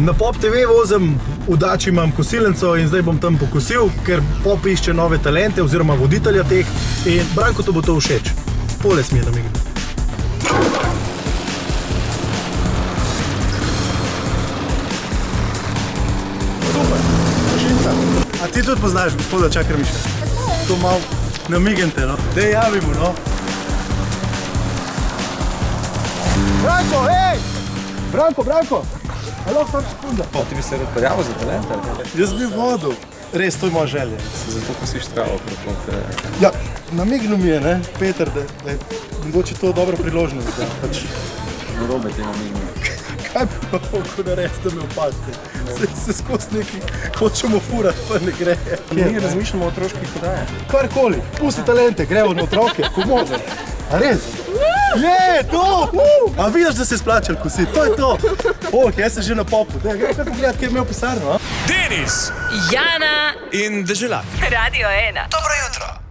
Na Pop TV vozim, v Dači imam kosilnico in zdaj bom tam pokosil, ker Pop išče nove talente oziroma voditelja teh in Branko to bo to všeč. Pole smije namignil. Super, mašinca. A ti tudi poznaš gospoda Čakarmiša? To malo namignite, no. Dej javimo, no. Branko, hej! Branko! Alo, sam sekunda. Ti bi se rad prijavil za talente? Jaz bi vodil. Res, to je moja želja. Zato kosiš travo preko. Ja, namignil mi je, ne, Peter, da je mogoče to dobra priložnost, da pač... Narobe ti namignil. Kaj bi pa lahko narediti, da me opazite? Se skozi neki hočemo furati, pa ne gre. Mi razmišljamo o otroških podajah. Karkoli, pusti talente, gremo na otroke, komodo. A res? Je, to! A vidiš, da se je splačal kositi, to je to. Jaz sem že na Popu, da gremo kar pogledati, kjer je imel pisarno, a? Denis, Jana in Deželak. Radio 1. Dobro jutro.